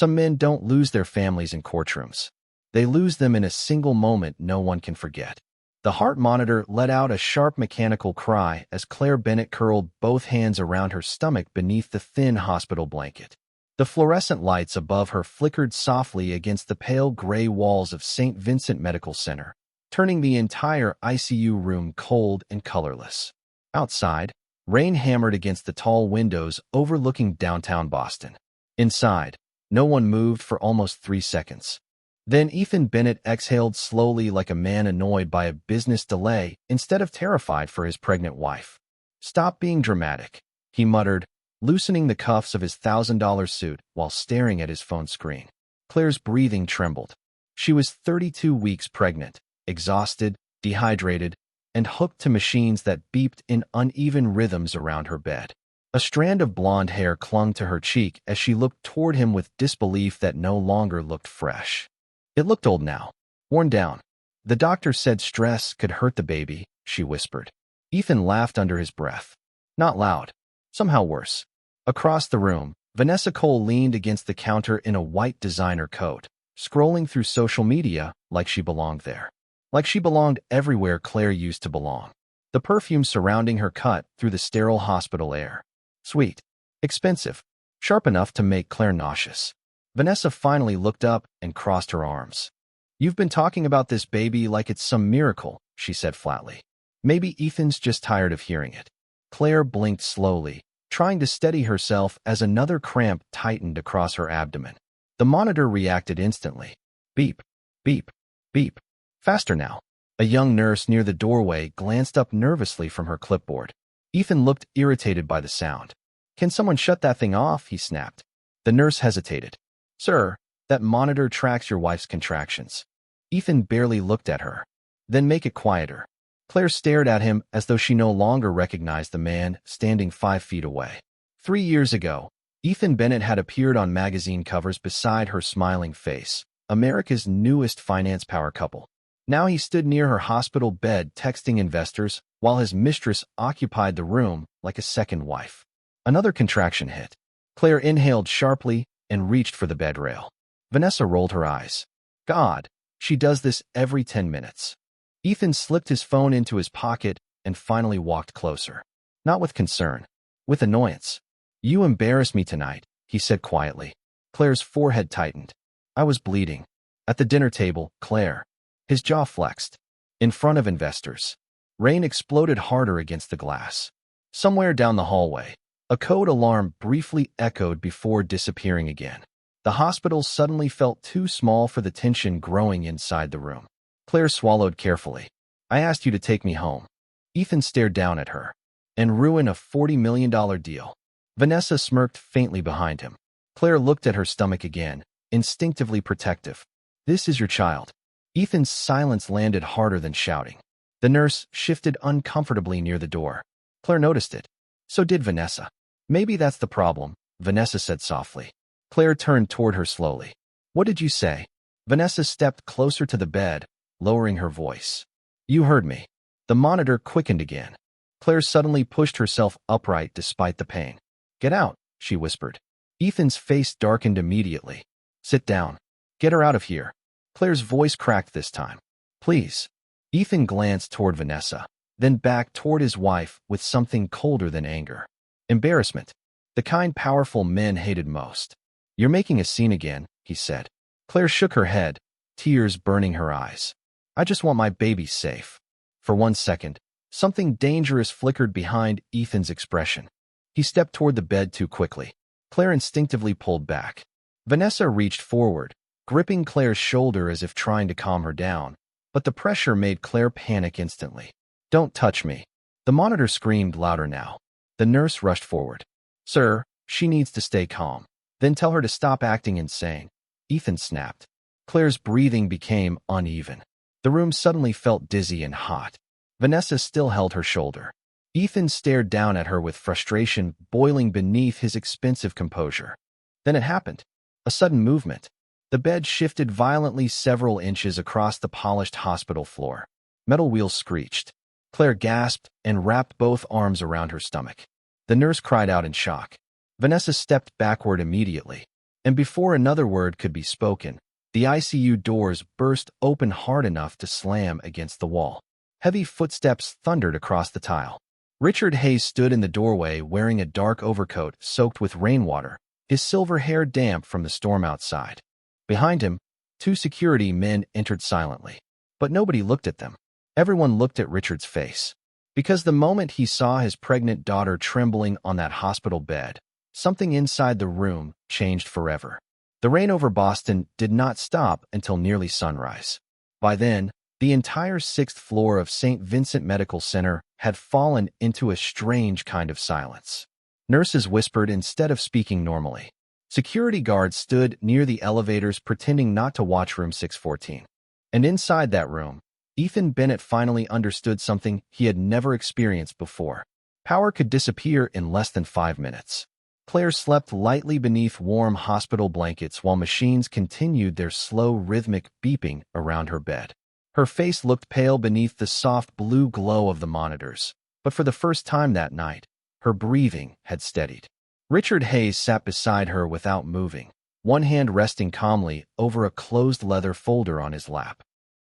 Some men don't lose their families in courtrooms. They lose them in a single moment no one can forget. The heart monitor let out a sharp mechanical cry as Claire Bennett curled both hands around her stomach beneath the thin hospital blanket. The fluorescent lights above her flickered softly against the pale gray walls of St. Vincent Medical Center, turning the entire ICU room cold and colorless. Outside, rain hammered against the tall windows overlooking downtown Boston. Inside, no one moved for almost 3 seconds. Then Ethan Bennett exhaled slowly like a man annoyed by a business delay instead of terrified for his pregnant wife. "Stop being dramatic," he muttered, loosening the cuffs of his $1,000 suit while staring at his phone screen. Claire's breathing trembled. She was 32 weeks pregnant, exhausted, dehydrated, and hooked to machines that beeped in uneven rhythms around her bed. A strand of blonde hair clung to her cheek as she looked toward him with disbelief that no longer looked fresh. It looked old now, worn down. "The doctor said stress could hurt the baby," she whispered. Ethan laughed under his breath. Not loud. Somehow worse. Across the room, Vanessa Cole leaned against the counter in a white designer coat, scrolling through social media like she belonged there. Like she belonged everywhere Claire used to belong. The perfume surrounding her cut through the sterile hospital air. Sweet. Expensive. Sharp enough to make Claire nauseous. Vanessa finally looked up and crossed her arms. "You've been talking about this baby like it's some miracle," she said flatly. "Maybe Ethan's just tired of hearing it." Claire blinked slowly, trying to steady herself as another cramp tightened across her abdomen. The monitor reacted instantly. Beep, beep, beep. Faster now. A young nurse near the doorway glanced up nervously from her clipboard. Ethan looked irritated by the sound. "Can someone shut that thing off?" he snapped. The nurse hesitated. "Sir, that monitor tracks your wife's contractions." Ethan barely looked at her. "Then make it quieter." Claire stared at him as though she no longer recognized the man standing 5 feet away. 3 years ago, Ethan Bennett had appeared on magazine covers beside her smiling face, America's newest finance power couple. Now he stood near her hospital bed texting investors while his mistress occupied the room like a second wife. Another contraction hit. Claire inhaled sharply and reached for the bed rail. Vanessa rolled her eyes. God, she does this every 10 minutes. Ethan slipped his phone into his pocket and finally walked closer. Not with concern, with annoyance. "You embarrass me tonight," he said quietly. Claire's forehead tightened. "I was bleeding." At the dinner table, Claire. His jaw flexed. In front of investors. Rain exploded harder against the glass. Somewhere down the hallway, a code alarm briefly echoed before disappearing again. The hospital suddenly felt too small for the tension growing inside the room. Claire swallowed carefully. "I asked you to take me home." Ethan stared down at her. "And ruin a $40 million deal." Vanessa smirked faintly behind him. Claire looked at her stomach again, instinctively protective. "This is your child." Ethan's silence landed harder than shouting. The nurse shifted uncomfortably near the door. Claire noticed it. So did Vanessa. "Maybe that's the problem," Vanessa said softly. Claire turned toward her slowly. "What did you say?" Vanessa stepped closer to the bed, lowering her voice. "You heard me." The monitor quickened again. Claire suddenly pushed herself upright despite the pain. "Get out," she whispered. Ethan's face darkened immediately. "Sit down. Get her out of here." Claire's voice cracked this time. "Please." Ethan glanced toward Vanessa, then back toward his wife with something colder than anger. Embarrassment. The kind powerful men hated most. "You're making a scene again," he said. Claire shook her head, tears burning her eyes. "I just want my baby safe." For 1 second, something dangerous flickered behind Ethan's expression. He stepped toward the bed too quickly. Claire instinctively pulled back. Vanessa reached forward, gripping Claire's shoulder as if trying to calm her down, but the pressure made Claire panic instantly. "Don't touch me." The monitor screamed louder now. The nurse rushed forward. "Sir, she needs to stay calm. Then tell her to stop acting insane." Ethan snapped. Claire's breathing became uneven. The room suddenly felt dizzy and hot. Vanessa still held her shoulder. Ethan stared down at her with frustration boiling beneath his expensive composure. Then it happened. A sudden movement. The bed shifted violently several inches across the polished hospital floor. Metal wheels screeched. Claire gasped and wrapped both arms around her stomach. The nurse cried out in shock. Vanessa stepped backward immediately. And before another word could be spoken, the ICU doors burst open hard enough to slam against the wall. Heavy footsteps thundered across the tile. Richard Hayes stood in the doorway wearing a dark overcoat soaked with rainwater, his silver hair damp from the storm outside. Behind him, two security men entered silently. But nobody looked at them. Everyone looked at Richard's face. Because the moment he saw his pregnant daughter trembling on that hospital bed, something inside the room changed forever. The rain over Boston did not stop until nearly sunrise. By then, the entire 6th floor of St. Vincent Medical Center had fallen into a strange kind of silence. Nurses whispered instead of speaking normally. Security guards stood near the elevators pretending not to watch room 614. And inside that room, Ethan Bennett finally understood something he had never experienced before. Power could disappear in less than 5 minutes. Claire slept lightly beneath warm hospital blankets while machines continued their slow, rhythmic beeping around her bed. Her face looked pale beneath the soft blue glow of the monitors, but for the first time that night, her breathing had steadied. Richard Hayes sat beside her without moving, one hand resting calmly over a closed leather folder on his lap.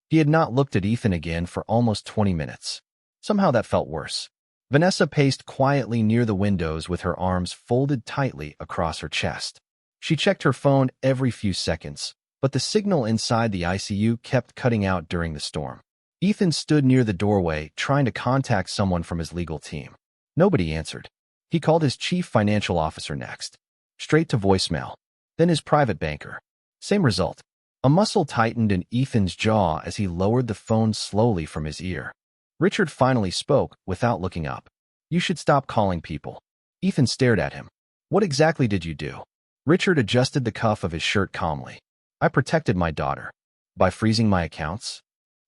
He had not looked at Ethan again for almost 20 minutes. Somehow that felt worse. Vanessa paced quietly near the windows with her arms folded tightly across her chest. She checked her phone every few seconds, but the signal inside the ICU kept cutting out during the storm. Ethan stood near the doorway trying to contact someone from his legal team. Nobody answered. He called his chief financial officer next. Straight to voicemail. Then his private banker. Same result. A muscle tightened in Ethan's jaw as he lowered the phone slowly from his ear. Richard finally spoke without looking up. You should stop calling people. Ethan stared at him. What exactly did you do? Richard adjusted the cuff of his shirt calmly. I protected my daughter. By freezing my accounts?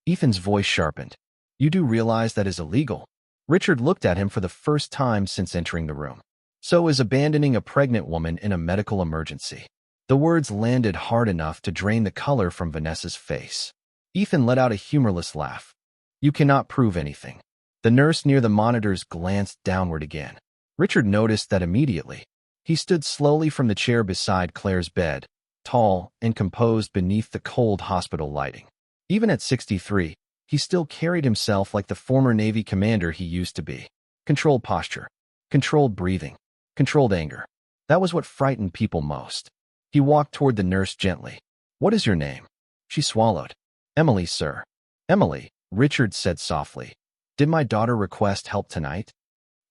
Ethan's voice sharpened. You do realize that is illegal? Richard looked at him for the first time since entering the room. So is abandoning a pregnant woman in a medical emergency. The words landed hard enough to drain the color from Vanessa's face. Ethan let out a humorless laugh. You cannot prove anything. The nurse near the monitors glanced downward again. Richard noticed that immediately. He stood slowly from the chair beside Claire's bed, tall and composed beneath the cold hospital lighting. Even at 63, he still carried himself like the former Navy commander he used to be. Controlled posture, controlled breathing, controlled anger. That was what frightened people most. He walked toward the nurse gently. What is your name? She swallowed. Emily, sir. Emily, Richard said softly. Did my daughter request help tonight?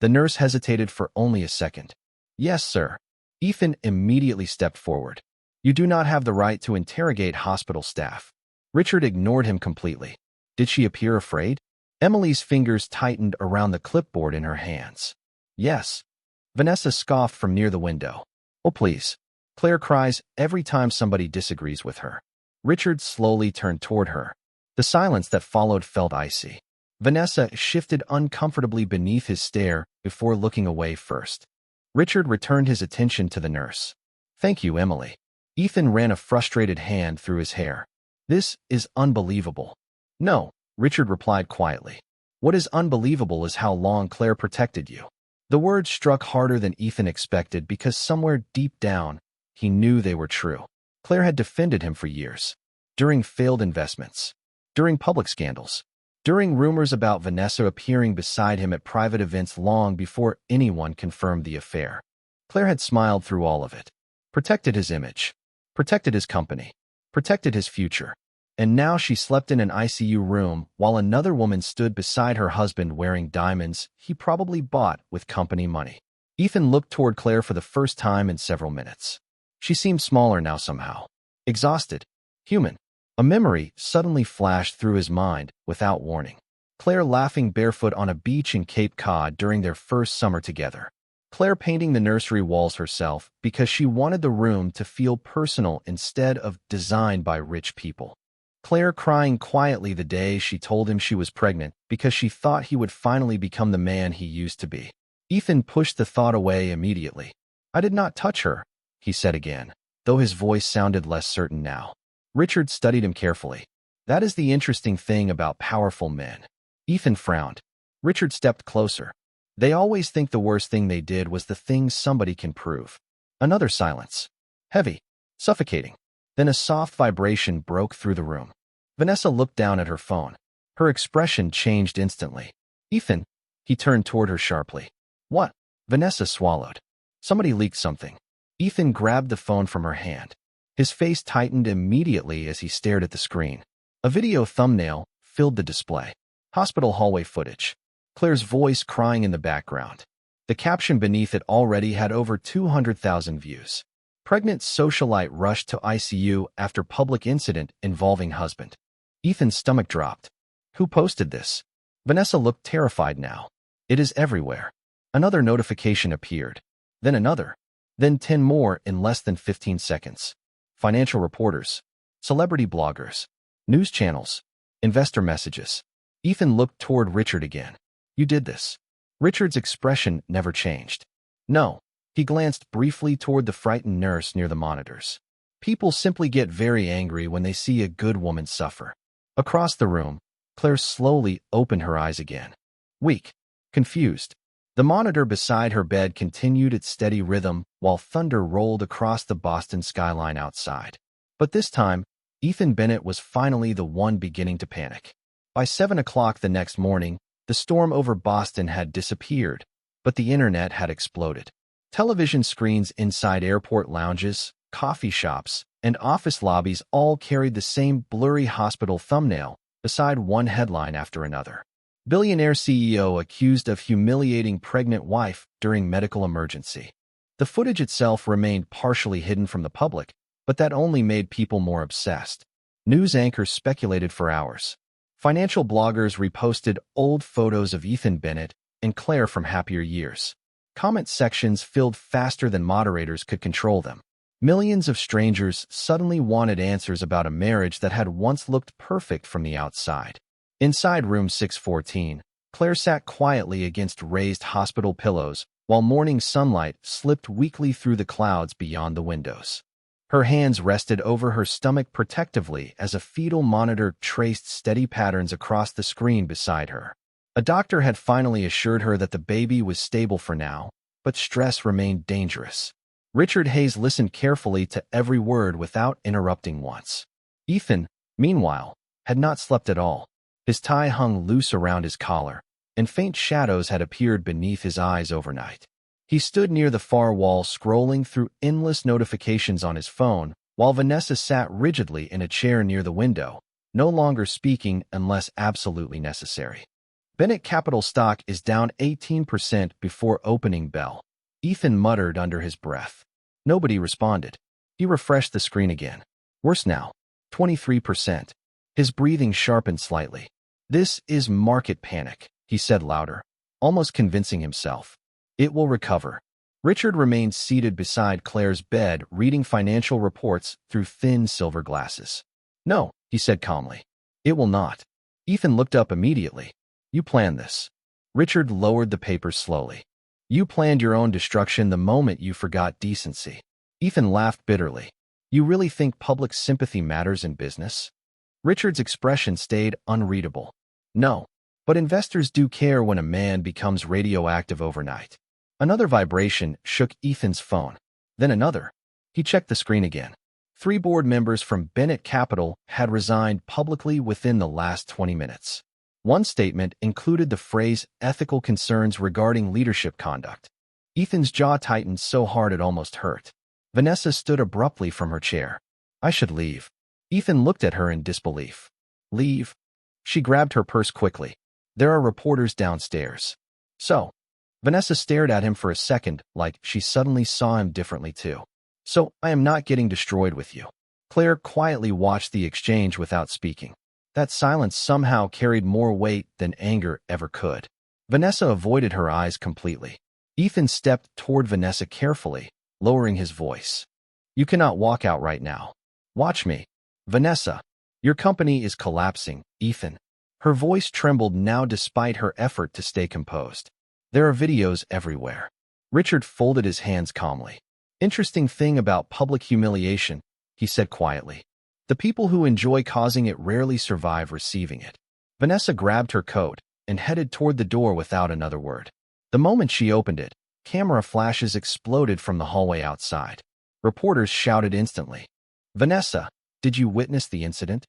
The nurse hesitated for only a second. Yes, sir. Ethan immediately stepped forward. You do not have the right to interrogate hospital staff. Richard ignored him completely. Did she appear afraid? Emily's fingers tightened around the clipboard in her hands. Yes. Vanessa scoffed from near the window. Oh, please. Claire cries every time somebody disagrees with her. Richard slowly turned toward her. The silence that followed felt icy. Vanessa shifted uncomfortably beneath his stare before looking away first. Richard returned his attention to the nurse. Thank you, Emily. Ethan ran a frustrated hand through his hair. This is unbelievable. No, Richard replied quietly. What is unbelievable is how long Claire protected you. The words struck harder than Ethan expected because somewhere deep down, he knew they were true. Claire had defended him for years. During failed investments. During public scandals. During rumors about Vanessa appearing beside him at private events long before anyone confirmed the affair. Claire had smiled through all of it. Protected his image. Protected his company. Protected his future. And now she slept in an ICU room while another woman stood beside her husband wearing diamonds he probably bought with company money. Ethan looked toward Claire for the first time in several minutes. She seemed smaller now somehow. Exhausted. Human. A memory suddenly flashed through his mind without warning. Claire laughing barefoot on a beach in Cape Cod during their first summer together. Claire painting the nursery walls herself because she wanted the room to feel personal instead of designed by rich people. Claire crying quietly the day she told him she was pregnant because she thought he would finally become the man he used to be. Ethan pushed the thought away immediately. I did not touch her, he said again, though his voice sounded less certain now. Richard studied him carefully. That is the interesting thing about powerful men. Ethan frowned. Richard stepped closer. They always think the worst thing they did was the thing somebody can prove. Another silence. Heavy. suffocating. Then a soft vibration broke through the room. Vanessa looked down at her phone. Her expression changed instantly. Ethan, he turned toward her sharply. What? Vanessa swallowed. Somebody leaked something. Ethan grabbed the phone from her hand. His face tightened immediately as he stared at the screen. A video thumbnail filled the display. Hospital hallway footage. Claire's voice crying in the background. The caption beneath it already had over 200,000 views. Pregnant socialite rushed to ICU after public incident involving husband. Ethan's stomach dropped. Who posted this? Vanessa looked terrified now. It is everywhere. Another notification appeared. Then another. Then 10 more in less than 15 seconds. Financial reporters. Celebrity bloggers. News channels. Investor messages. Ethan looked toward Richard again. You did this. Richard's expression never changed. No. He glanced briefly toward the frightened nurse near the monitors. People simply get very angry when they see a good woman suffer. Across the room, Claire slowly opened her eyes again. Weak. Confused. The monitor beside her bed continued its steady rhythm while thunder rolled across the Boston skyline outside. But this time, Ethan Bennett was finally the one beginning to panic. By 7 o'clock the next morning, the storm over Boston had disappeared, but the internet had exploded. Television screens inside airport lounges, coffee shops, and office lobbies all carried the same blurry hospital thumbnail beside one headline after another. Billionaire CEO accused of humiliating pregnant wife during medical emergency. The footage itself remained partially hidden from the public, but that only made people more obsessed. News anchors speculated for hours. Financial bloggers reposted old photos of Ethan Bennett and Claire from happier years. Comment sections filled faster than moderators could control them. Millions of strangers suddenly wanted answers about a marriage that had once looked perfect from the outside. Inside room 614, Claire sat quietly against raised hospital pillows while morning sunlight slipped weakly through the clouds beyond the windows. Her hands rested over her stomach protectively as a fetal monitor traced steady patterns across the screen beside her. A doctor had finally assured her that the baby was stable for now, but stress remained dangerous. Richard Hayes listened carefully to every word without interrupting once. Ethan, meanwhile, had not slept at all. His tie hung loose around his collar, and faint shadows had appeared beneath his eyes overnight. He stood near the far wall scrolling through endless notifications on his phone, while Vanessa sat rigidly in a chair near the window, no longer speaking unless absolutely necessary. Bennett Capital stock is down 18% before opening bell. Ethan muttered under his breath. Nobody responded. He refreshed the screen again. Worse now. 23%. His breathing sharpened slightly. This is market panic, he said louder, almost convincing himself. It will recover. Richard remained seated beside Claire's bed, reading financial reports through thin silver glasses. No, he said calmly. It will not. Ethan looked up immediately. You planned this. Richard lowered the papers slowly. You planned your own destruction the moment you forgot decency. Ethan laughed bitterly. You really think public sympathy matters in business? Richard's expression stayed unreadable. No, but investors do care when a man becomes radioactive overnight. Another vibration shook Ethan's phone. Then another. He checked the screen again. 3 board members from Bennett Capital had resigned publicly within the last 20 minutes. One statement included the phrase ethical concerns regarding leadership conduct. Ethan's jaw tightened so hard it almost hurt. Vanessa stood abruptly from her chair. I should leave. Ethan looked at her in disbelief. Leave? She grabbed her purse quickly. There are reporters downstairs. So? Vanessa stared at him for a second, like she suddenly saw him differently too. So, I am not getting destroyed with you. Claire quietly watched the exchange without speaking. That silence somehow carried more weight than anger ever could. Vanessa avoided her eyes completely. Ethan stepped toward Vanessa carefully, lowering his voice. You cannot walk out right now. Watch me. Vanessa, your company is collapsing, Ethan. Her voice trembled now despite her effort to stay composed. There are videos everywhere. Richard folded his hands calmly. Interesting thing about public humiliation, he said quietly. The people who enjoy causing it rarely survive receiving it. Vanessa grabbed her coat and headed toward the door without another word. The moment she opened it, camera flashes exploded from the hallway outside. Reporters shouted instantly. Vanessa, did you witness the incident?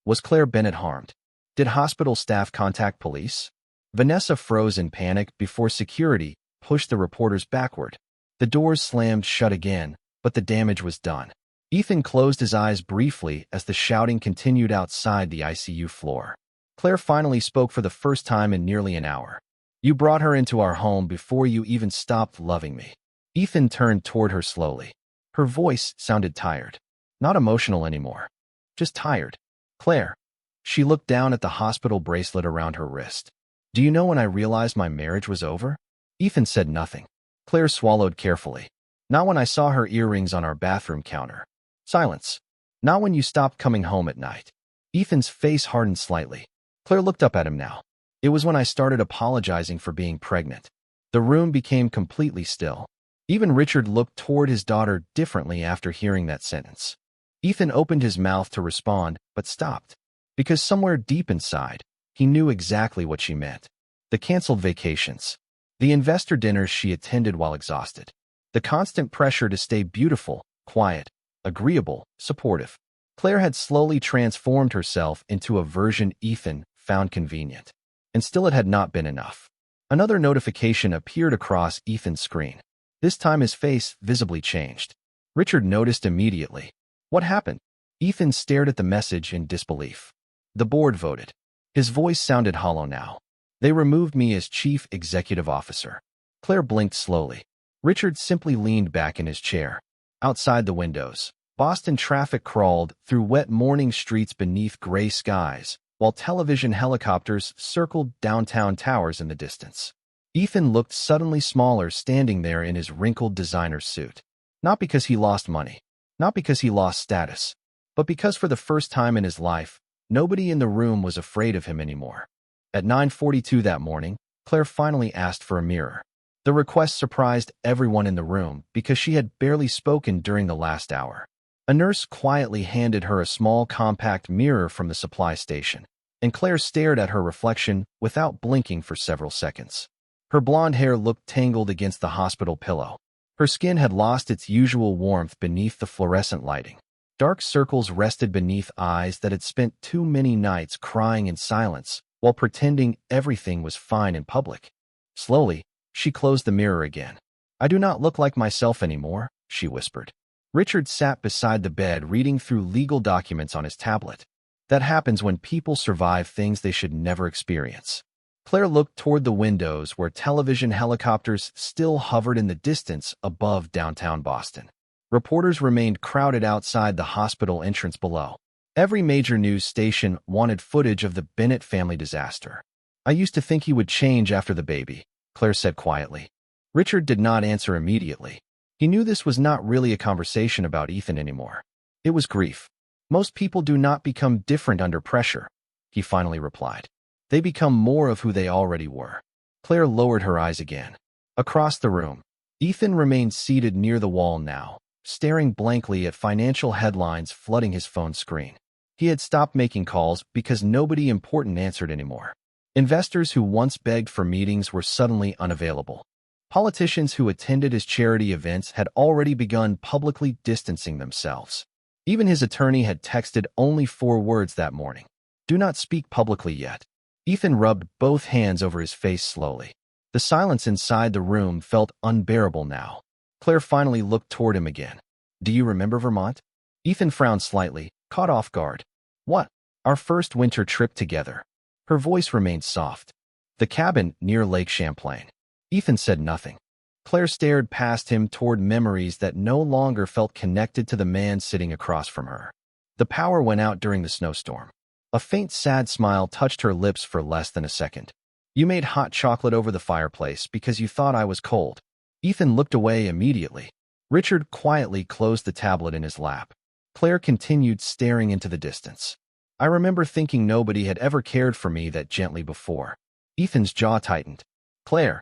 Was Claire Bennett harmed? Did hospital staff contact police? Vanessa froze in panic before security pushed the reporters backward. The doors slammed shut again, but the damage was done. Ethan closed his eyes briefly as the shouting continued outside the ICU floor. Claire finally spoke for the first time in nearly an hour. You brought her into our home before you even stopped loving me. Ethan turned toward her slowly. Her voice sounded tired. Not emotional anymore. Just tired. Claire. She looked down at the hospital bracelet around her wrist. Do you know when I realized my marriage was over? Ethan said nothing. Claire swallowed carefully. Not when I saw her earrings on our bathroom counter. Silence. Not when you stopped coming home at night. Ethan's face hardened slightly. Claire looked up at him now. It was when I started apologizing for being pregnant. The room became completely still. Even Richard looked toward his daughter differently after hearing that sentence. Ethan opened his mouth to respond, but stopped. Because somewhere deep inside, he knew exactly what she meant. The canceled vacations. The investor dinners she attended while exhausted. The constant pressure to stay beautiful, quiet, agreeable, supportive. Claire had slowly transformed herself into a version Ethan found convenient. And still it had not been enough. Another notification appeared across Ethan's screen. This time his face visibly changed. Richard noticed immediately. What happened? Ethan stared at the message in disbelief. The board voted. His voice sounded hollow now. They removed me as chief executive officer. Claire blinked slowly. Richard simply leaned back in his chair. Outside the windows, Boston traffic crawled through wet morning streets beneath gray skies, while television helicopters circled downtown towers in the distance. Ethan looked suddenly smaller standing there in his wrinkled designer suit. Not because he lost money, not because he lost status, but because for the first time in his life, nobody in the room was afraid of him anymore. At 9:42 that morning, Claire finally asked for a mirror. The request surprised everyone in the room because she had barely spoken during the last hour. A nurse quietly handed her a small compact mirror from the supply station, and Claire stared at her reflection without blinking for several seconds. Her blonde hair looked tangled against the hospital pillow. Her skin had lost its usual warmth beneath the fluorescent lighting. Dark circles rested beneath eyes that had spent too many nights crying in silence while pretending everything was fine in public. Slowly, she closed the mirror again. I do not look like myself anymore, she whispered. Richard sat beside the bed reading through legal documents on his tablet. That happens when people survive things they should never experience. Claire looked toward the windows where television helicopters still hovered in the distance above downtown Boston. Reporters remained crowded outside the hospital entrance below. Every major news station wanted footage of the Bennett family disaster. I used to think he would change after the baby, Claire said quietly. Richard did not answer immediately. He knew this was not really a conversation about Ethan anymore. It was grief. Most people do not become different under pressure, he finally replied. They become more of who they already were. Claire lowered her eyes again. Across the room, Ethan remained seated near the wall now, staring blankly at financial headlines flooding his phone screen. He had stopped making calls because nobody important answered anymore. Investors who once begged for meetings were suddenly unavailable. Politicians who attended his charity events had already begun publicly distancing themselves. Even his attorney had texted only 4 words that morning. Do not speak publicly yet. Ethan rubbed both hands over his face slowly. The silence inside the room felt unbearable now. Claire finally looked toward him again. Do you remember Vermont? Ethan frowned slightly, caught off guard. What? Our first winter trip together. Her voice remained soft. The cabin near Lake Champlain. Ethan said nothing. Claire stared past him toward memories that no longer felt connected to the man sitting across from her. The power went out during the snowstorm. A faint sad smile touched her lips for less than a second. You made hot chocolate over the fireplace because you thought I was cold. Ethan looked away immediately. Richard quietly closed the tablet in his lap. Claire continued staring into the distance. I remember thinking nobody had ever cared for me that gently before. Ethan's jaw tightened. Claire,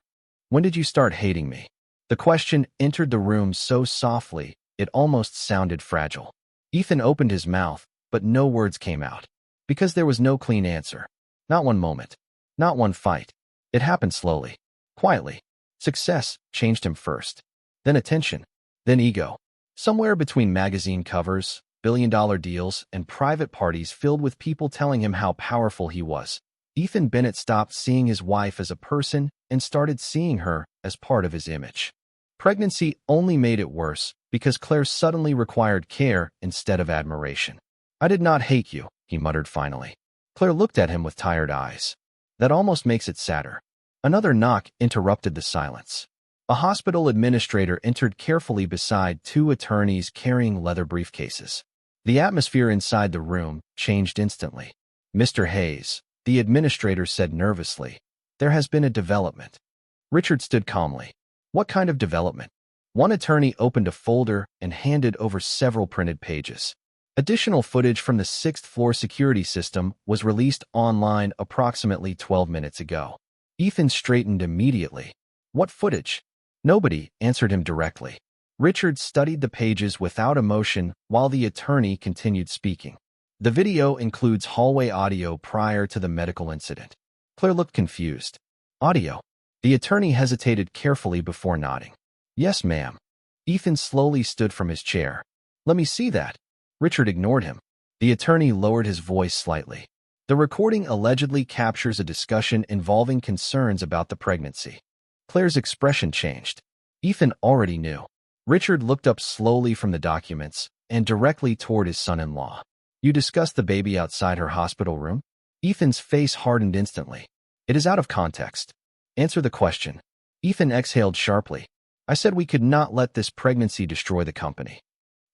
when did you start hating me? The question entered the room so softly, it almost sounded fragile. Ethan opened his mouth, but no words came out. Because there was no clean answer. Not one moment. Not one fight. It happened slowly. Quietly. Success changed him first. Then attention. Then ego. Somewhere between magazine covers, billion-dollar deals, and private parties filled with people telling him how powerful he was, Ethan Bennett stopped seeing his wife as a person and started seeing her as part of his image. Pregnancy only made it worse because Claire suddenly required care instead of admiration. "I did not hate you," he muttered finally. Claire looked at him with tired eyes. "That almost makes it sadder." Another knock interrupted the silence. A hospital administrator entered carefully beside two attorneys carrying leather briefcases. The atmosphere inside the room changed instantly. "Mr. Hayes," the administrator said nervously, "there has been a development." Richard stood calmly. "What kind of development?" One attorney opened a folder and handed over several printed pages. Additional footage from the sixth-floor security system was released online approximately 12 minutes ago. Ethan straightened immediately. "What footage?" Nobody answered him directly. Richard studied the pages without emotion while the attorney continued speaking. "The video includes hallway audio prior to the medical incident." Claire looked confused. "Audio?" The attorney hesitated carefully before nodding. "Yes, ma'am." Ethan slowly stood from his chair. "Let me see that." Richard ignored him. The attorney lowered his voice slightly. "The recording allegedly captures a discussion involving concerns about the pregnancy." Claire's expression changed. Ethan already knew. Richard looked up slowly from the documents and directly toward his son-in-law. "You discussed the baby outside her hospital room?" Ethan's face hardened instantly. "It is out of context. Answer the question." Ethan exhaled sharply. "I said we could not let this pregnancy destroy the company."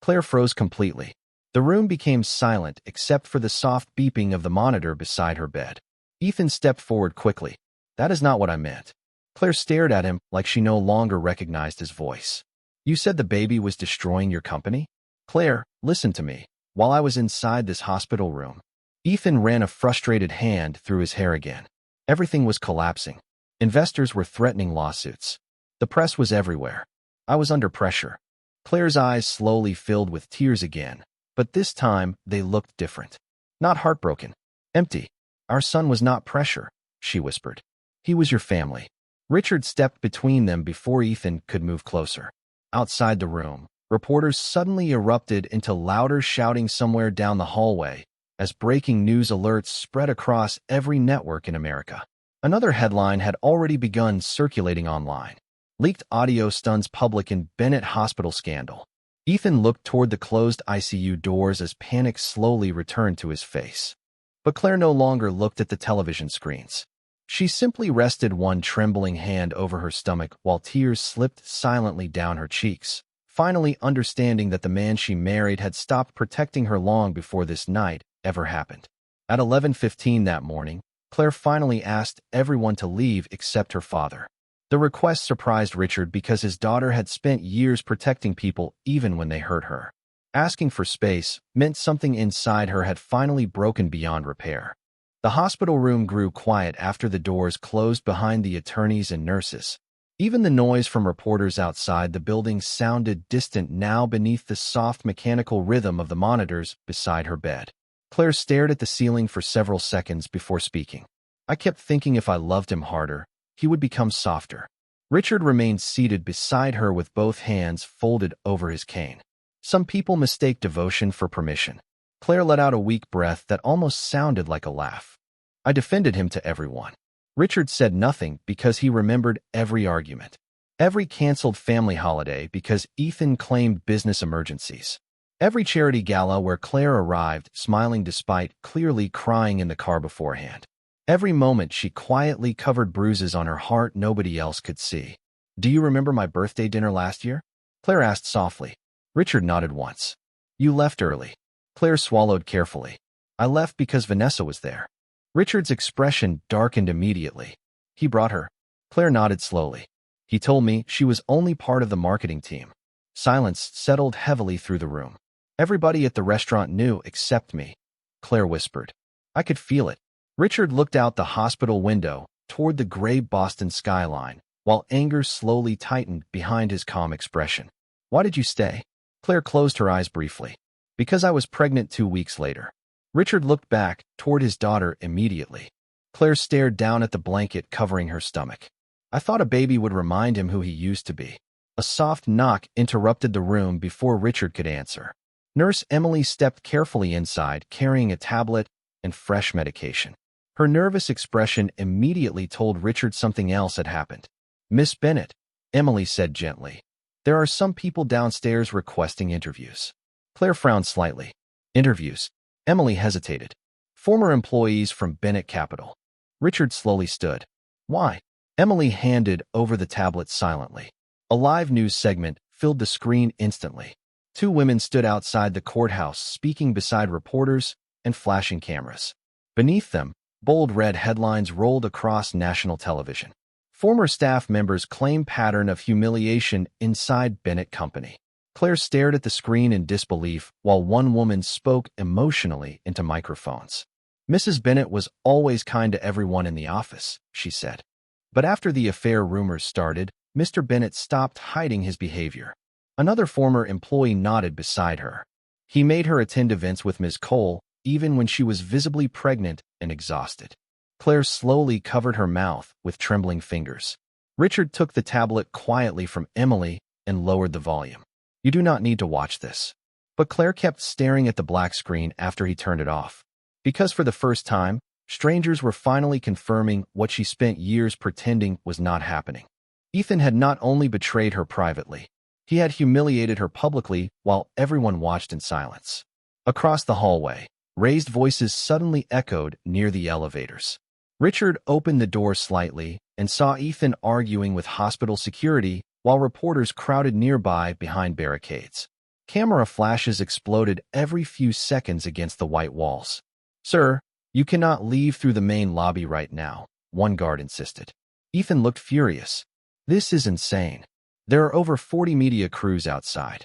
Claire froze completely. The room became silent except for the soft beeping of the monitor beside her bed. Ethan stepped forward quickly. "That is not what I meant." Claire stared at him like she no longer recognized his voice. "You said the baby was destroying your company?" "Claire, listen to me. While I was inside this hospital room." Ethan ran a frustrated hand through his hair again. Everything was collapsing. Investors were threatening lawsuits. The press was everywhere. I was under pressure. Claire's eyes slowly filled with tears again, but this time they looked different. Not heartbroken. Empty. "Our son was not pressure," she whispered. "He was your family." Richard stepped between them before Ethan could move closer. Outside the room, reporters suddenly erupted into louder shouting somewhere down the hallway as breaking news alerts spread across every network in America. Another headline had already begun circulating online. "Leaked audio stuns public in Bennett Hospital scandal." Ethan looked toward the closed ICU doors as panic slowly returned to his face. But Claire no longer looked at the television screens. She simply rested one trembling hand over her stomach while tears slipped silently down her cheeks, finally understanding that the man she married had stopped protecting her long before this night ever happened. At 11:15 that morning, Claire finally asked everyone to leave except her father. The request surprised Richard because his daughter had spent years protecting people even when they hurt her. Asking for space meant something inside her had finally broken beyond repair. The hospital room grew quiet after the doors closed behind the attorneys and nurses. Even the noise from reporters outside the building sounded distant now beneath the soft mechanical rhythm of the monitors beside her bed. Claire stared at the ceiling for several seconds before speaking. "I kept thinking if I loved him harder, he would become softer." Richard remained seated beside her with both hands folded over his cane. "Some people mistake devotion for permission." Claire let out a weak breath that almost sounded like a laugh. "I defended him to everyone." Richard said nothing because he remembered every argument. Every canceled family holiday because Ethan claimed business emergencies. Every charity gala where Claire arrived, smiling despite clearly crying in the car beforehand. Every moment she quietly covered bruises on her heart nobody else could see. "Do you remember my birthday dinner last year?" Claire asked softly. Richard nodded once. "You left early." Claire swallowed carefully. "I left because Vanessa was there." Richard's expression darkened immediately. "He brought her." Claire nodded slowly. "He told me she was only part of the marketing team." Silence settled heavily through the room. "Everybody at the restaurant knew except me," Claire whispered. "I could feel it." Richard looked out the hospital window toward the gray Boston skyline, while anger slowly tightened behind his calm expression. "Why did you stay?" Claire closed her eyes briefly. "Because I was pregnant 2 weeks later." Richard looked back toward his daughter immediately. Claire stared down at the blanket covering her stomach. "I thought a baby would remind him who he used to be." A soft knock interrupted the room before Richard could answer. Nurse Emily stepped carefully inside, carrying a tablet and fresh medication. Her nervous expression immediately told Richard something else had happened. "Miss Bennet," Emily said gently, "there are some people downstairs requesting interviews." Claire frowned slightly. "Interviews?" Emily hesitated. "Former employees from Bennet Capital." Richard slowly stood. "Why?" Emily handed over the tablet silently. A live news segment filled the screen instantly. Two women stood outside the courthouse, speaking beside reporters and flashing cameras. Beneath them, bold red headlines rolled across national television. Former staff members claim pattern of humiliation inside Bennet Company. Claire stared at the screen in disbelief while one woman spoke emotionally into microphones. "Mrs. Bennet was always kind to everyone in the office," she said. "But after the affair rumors started, Mr. Bennet stopped hiding his behavior." Another former employee nodded beside her. "He made her attend events with Ms. Cole, even when she was visibly pregnant and exhausted." Claire slowly covered her mouth with trembling fingers. Richard took the tablet quietly from Emily and lowered the volume. "You do not need to watch this." But Claire kept staring at the black screen after he turned it off. Because for the first time, strangers were finally confirming what she spent years pretending was not happening. Ethan had not only betrayed her privately, he had humiliated her publicly while everyone watched in silence. Across the hallway, raised voices suddenly echoed near the elevators. Richard opened the door slightly and saw Ethan arguing with hospital security while reporters crowded nearby behind barricades. Camera flashes exploded every few seconds against the white walls. "Sir, you cannot leave through the main lobby right now," one guard insisted. Ethan looked furious. "This is insane. There are over 40 media crews outside."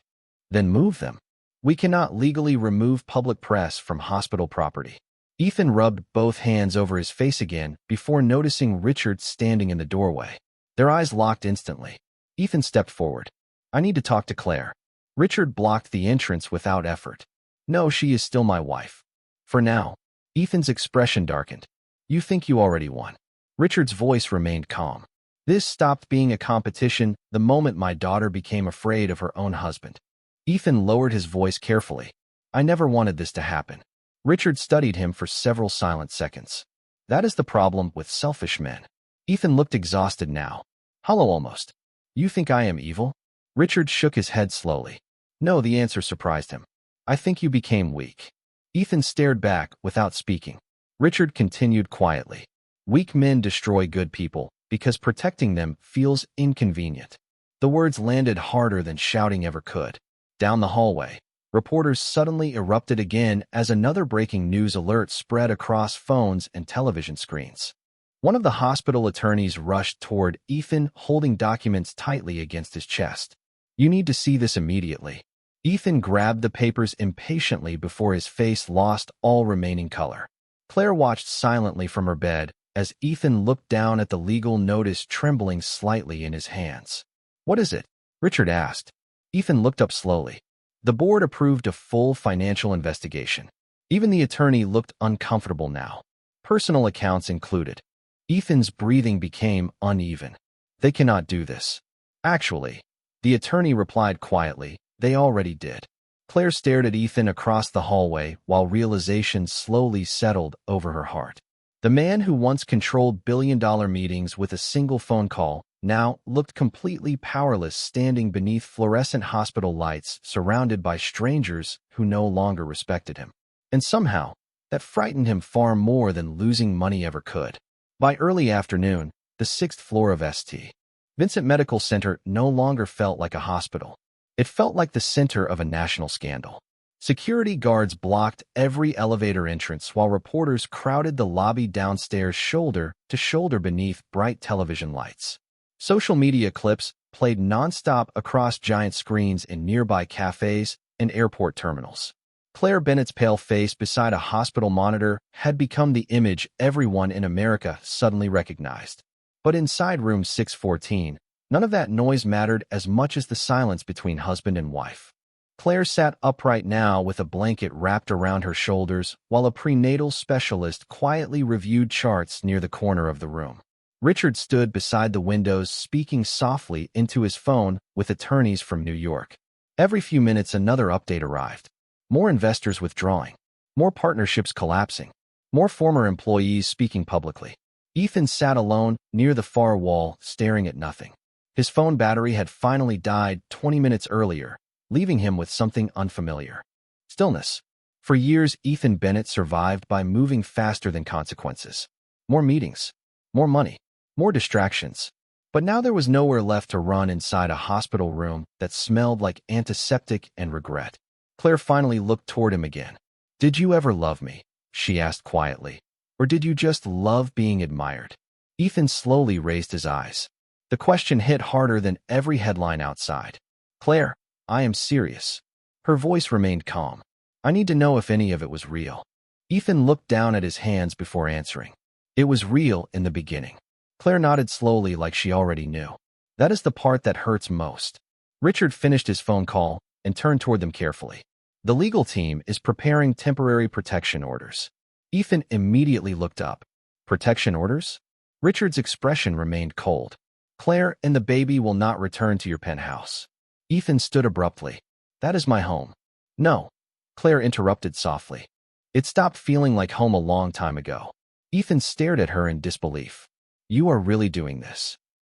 "Then move them." "We cannot legally remove public press from hospital property." Ethan rubbed both hands over his face again before noticing Richard standing in the doorway. Their eyes locked instantly. Ethan stepped forward. "I need to talk to Claire." Richard blocked the entrance without effort. "No, she is still my wife. For now." Ethan's expression darkened. "You think you already won." Richard's voice remained calm. "This stopped being a competition the moment my daughter became afraid of her own husband." Ethan lowered his voice carefully. "I never wanted this to happen." Richard studied him for several silent seconds. "That is the problem with selfish men." Ethan looked exhausted now. Hollow almost. "You think I am evil?" Richard shook his head slowly. "No," the answer surprised him. "I think you became weak." Ethan stared back without speaking. Richard continued quietly. "Weak men destroy good people because protecting them feels inconvenient." The words landed harder than shouting ever could. Down the hallway, reporters suddenly erupted again as another breaking news alert spread across phones and television screens. One of the hospital attorneys rushed toward Ethan, holding documents tightly against his chest. "You need to see this immediately." Ethan grabbed the papers impatiently before his face lost all remaining color. Claire watched silently from her bed as Ethan looked down at the legal notice trembling slightly in his hands. "What is it?" Richard asked. Ethan looked up slowly. The board approved a full financial investigation. Even the attorney looked uncomfortable now. Personal accounts included. Ethan's breathing became uneven. "They cannot do this." "Actually," the attorney replied quietly, "they already did." Claire stared at Ethan across the hallway while realization slowly settled over her heart. The man who once controlled billion-dollar meetings with a single phone call now looked completely powerless standing beneath fluorescent hospital lights surrounded by strangers who no longer respected him. And somehow, that frightened him far more than losing money ever could. By early afternoon, the 6th floor of St. Vincent Medical Center no longer felt like a hospital. It felt like the center of a national scandal. Security guards blocked every elevator entrance while reporters crowded the lobby downstairs shoulder to shoulder beneath bright television lights. Social media clips played nonstop across giant screens in nearby cafes and airport terminals. Claire Bennett's pale face beside a hospital monitor had become the image everyone in America suddenly recognized. But inside room 614, none of that noise mattered as much as the silence between husband and wife. Claire sat upright now with a blanket wrapped around her shoulders while a prenatal specialist quietly reviewed charts near the corner of the room. Richard stood beside the windows, speaking softly into his phone with attorneys from New York. Every few minutes, another update arrived. More investors withdrawing. More partnerships collapsing. More former employees speaking publicly. Ethan sat alone near the far wall, staring at nothing. His phone battery had finally died 20 minutes earlier, leaving him with something unfamiliar. Stillness. For years, Ethan Bennett survived by moving faster than consequences. More meetings. More money. More distractions. But now there was nowhere left to run inside a hospital room that smelled like antiseptic and regret. Claire finally looked toward him again. "Did you ever love me?" she asked quietly. "Or did you just love being admired?" Ethan slowly raised his eyes. The question hit harder than every headline outside. "Claire, I am serious." Her voice remained calm. "I need to know if any of it was real." Ethan looked down at his hands before answering. "It was real in the beginning." Claire nodded slowly like she already knew. "That is the part that hurts most." Richard finished his phone call and turned toward them carefully. "The legal team is preparing temporary protection orders." Ethan immediately looked up. "Protection orders?" Richard's expression remained cold. "Claire and the baby will not return to your penthouse." Ethan stood abruptly. "That is my home." "No," Claire interrupted softly. "It stopped feeling like home a long time ago." Ethan stared at her in disbelief. "You are really doing this?"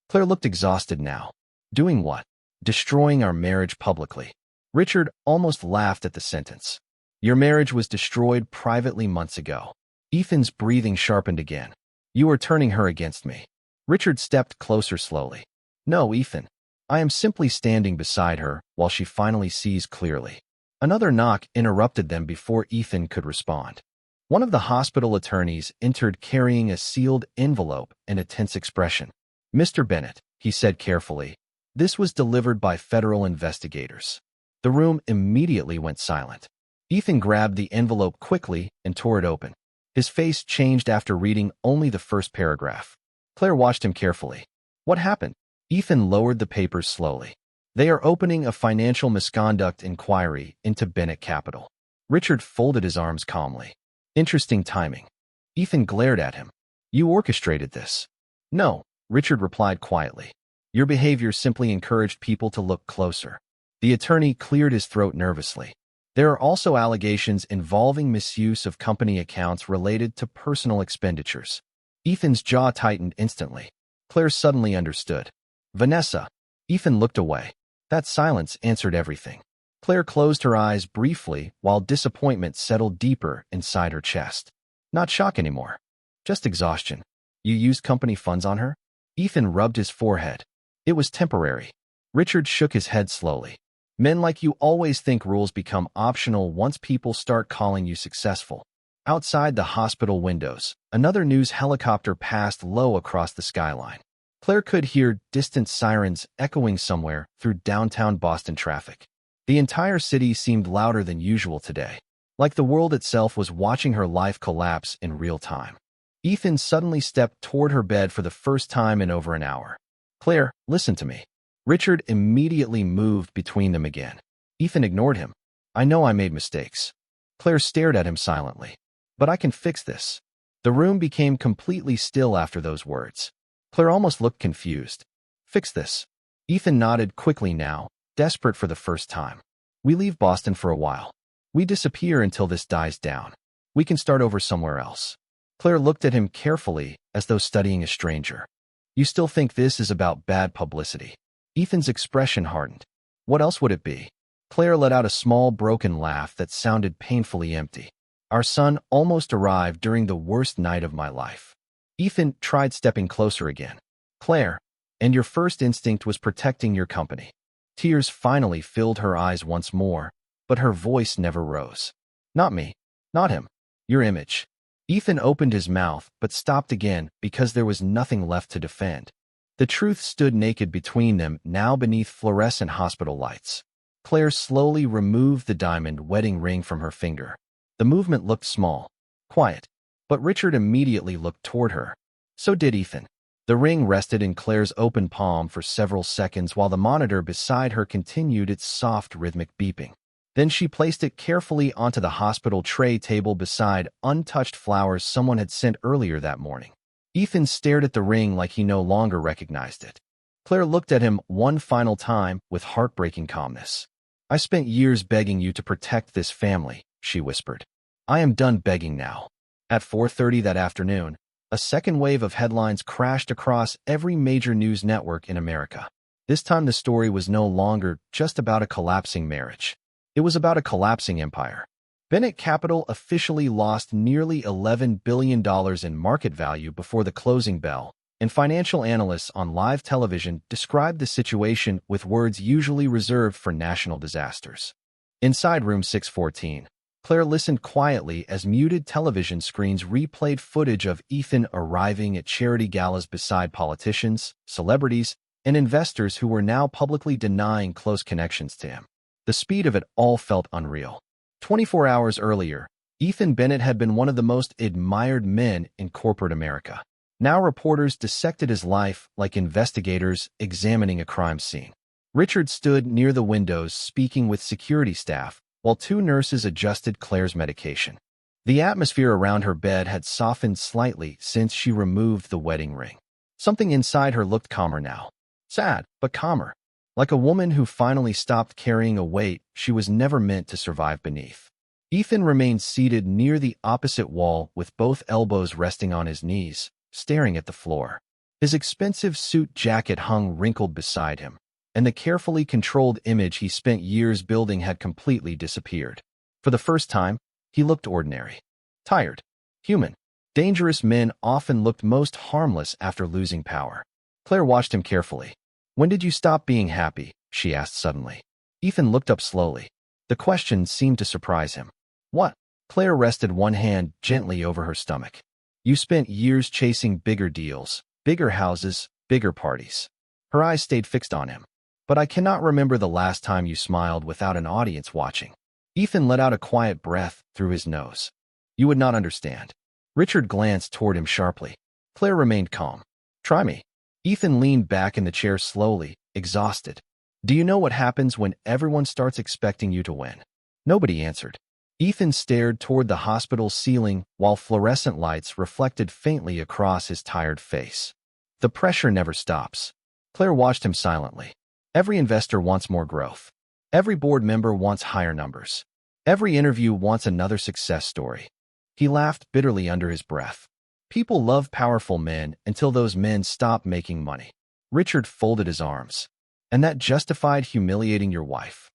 Claire looked exhausted now. "Doing what?" "Destroying our marriage publicly." Richard almost laughed at the sentence. "Your marriage was destroyed privately months ago." Ethan's breathing sharpened again. "You are turning her against me." Richard stepped closer slowly. "No, Ethan. I am simply standing beside her while she finally sees clearly." Another knock interrupted them before Ethan could respond. One of the hospital attorneys entered carrying a sealed envelope and a tense expression. "Mr. Bennett," he said carefully, "this was delivered by federal investigators." The room immediately went silent. Ethan grabbed the envelope quickly and tore it open. His face changed after reading only the first paragraph. Claire watched him carefully. "What happened?" Ethan lowered the papers slowly. "They are opening a financial misconduct inquiry into Bennett Capital." Richard folded his arms calmly. "Interesting timing." Ethan glared at him. "You orchestrated this." "No," Richard replied quietly. "Your behavior simply encouraged people to look closer." The attorney cleared his throat nervously. "There are also allegations involving misuse of company accounts related to personal expenditures." Ethan's jaw tightened instantly. Claire suddenly understood. "Vanessa." Ethan looked away. That silence answered everything. Claire closed her eyes briefly while disappointment settled deeper inside her chest. Not shock anymore. Just exhaustion. "You used company funds on her?" Ethan rubbed his forehead. "It was temporary." Richard shook his head slowly. "Men like you always think rules become optional once people start calling you successful." Outside the hospital windows, another news helicopter passed low across the skyline. Claire could hear distant sirens echoing somewhere through downtown Boston traffic. The entire city seemed louder than usual today, like the world itself was watching her life collapse in real time. Ethan suddenly stepped toward her bed for the first time in over an hour. "Claire, listen to me." Richard immediately moved between them again. Ethan ignored him. "I know I made mistakes." Claire stared at him silently. "But I can fix this." The room became completely still after those words. Claire almost looked confused. "Fix this." Ethan nodded quickly now, desperate for the first time. "We leave Boston for a while. We disappear until this dies down. We can start over somewhere else." Claire looked at him carefully, as though studying a stranger. "You still think this is about bad publicity?" Ethan's expression hardened. "What else would it be?" Claire let out a small broken laugh that sounded painfully empty. "Our son almost arrived during the worst night of my life." Ethan tried stepping closer again. "Claire, and your first instinct was protecting your company." Tears finally filled her eyes once more, but her voice never rose. "Not me. Not him. Your image." Ethan opened his mouth but stopped again because there was nothing left to defend. The truth stood naked between them, now beneath fluorescent hospital lights. Claire slowly removed the diamond wedding ring from her finger. The movement looked small, quiet, but Richard immediately looked toward her. So did Ethan. The ring rested in Claire's open palm for several seconds while the monitor beside her continued its soft rhythmic beeping. Then she placed it carefully onto the hospital tray table beside untouched flowers someone had sent earlier that morning. Ethan stared at the ring like he no longer recognized it. Claire looked at him one final time with heartbreaking calmness. "I spent years begging you to protect this family," she whispered. "I am done begging now." At 4:30 that afternoon, a second wave of headlines crashed across every major news network in America. This time the story was no longer just about a collapsing marriage. It was about a collapsing empire. Bennett Capital officially lost nearly $11 billion in market value before the closing bell, and financial analysts on live television described the situation with words usually reserved for national disasters. Inside room 614, Claire listened quietly as muted television screens replayed footage of Ethan arriving at charity galas beside politicians, celebrities, and investors who were now publicly denying close connections to him. The speed of it all felt unreal. 24 hours earlier, Ethan Bennett had been one of the most admired men in corporate America. Now reporters dissected his life like investigators examining a crime scene. Richard stood near the windows speaking with security staff, while two nurses adjusted Claire's medication. The atmosphere around her bed had softened slightly since she removed the wedding ring. Something inside her looked calmer now. Sad, but calmer. Like a woman who finally stopped carrying a weight she was never meant to survive beneath. Ethan remained seated near the opposite wall with both elbows resting on his knees, staring at the floor. His expensive suit jacket hung wrinkled beside him, and the carefully controlled image he spent years building had completely disappeared. For the first time, he looked ordinary. Tired. Human. Dangerous men often looked most harmless after losing power. Claire watched him carefully. "When did you stop being happy?" she asked suddenly. Ethan looked up slowly. The question seemed to surprise him. "What?" Claire rested one hand gently over her stomach. "You spent years chasing bigger deals, bigger houses, bigger parties." Her eyes stayed fixed on him. "But I cannot remember the last time you smiled without an audience watching." Ethan let out a quiet breath through his nose. "You would not understand." Richard glanced toward him sharply. Claire remained calm. "Try me." Ethan leaned back in the chair slowly, exhausted. "Do you know what happens when everyone starts expecting you to win?" Nobody answered. Ethan stared toward the hospital ceiling while fluorescent lights reflected faintly across his tired face. "The pressure never stops." Claire watched him silently. Every investor wants more growth. Every board member wants higher numbers. Every interview wants another success story. He laughed bitterly under his breath. "People love powerful men until those men stop making money." Richard folded his arms. "And that justified humiliating your wife?"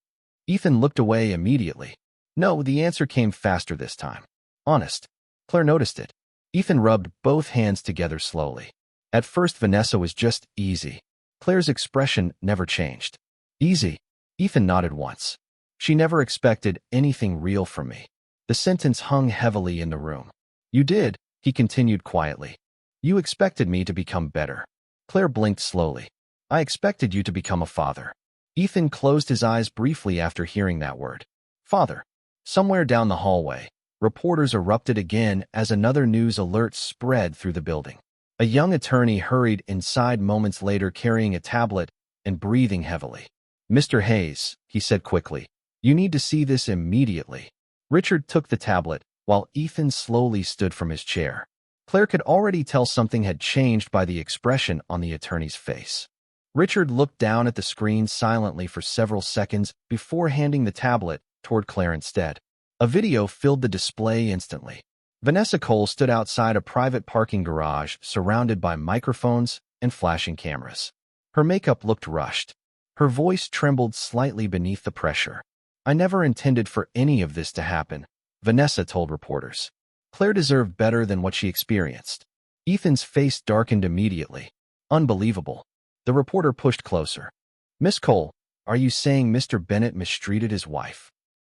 Ethan looked away immediately. No, the answer came faster this time. "Honest." Claire noticed it. Ethan rubbed both hands together slowly. At first, Vanessa was just easy. Claire's expression never changed. "Easy?" Ethan nodded once. "She never expected anything real from me." The sentence hung heavily in the room. "You did," he continued quietly. "You expected me to become better." Claire blinked slowly. "I expected you to become a father." Ethan closed his eyes briefly after hearing that word. Father. Somewhere down the hallway, reporters erupted again as another news alert spread through the building. A young attorney hurried inside moments later carrying a tablet and breathing heavily. "Mr. Hayes," he said quickly, "you need to see this immediately." Richard took the tablet, while Ethan slowly stood from his chair. Claire could already tell something had changed by the expression on the attorney's face. Richard looked down at the screen silently for several seconds before handing the tablet toward Claire instead. A video filled the display instantly. Vanessa Cole stood outside a private parking garage surrounded by microphones and flashing cameras. Her makeup looked rushed. Her voice trembled slightly beneath the pressure. "I never intended for any of this to happen," Vanessa told reporters. Claire deserved better than what she experienced. Ethan's face darkened immediately. "Unbelievable." The reporter pushed closer. "Miss Cole, are you saying Mr. Bennett mistreated his wife?"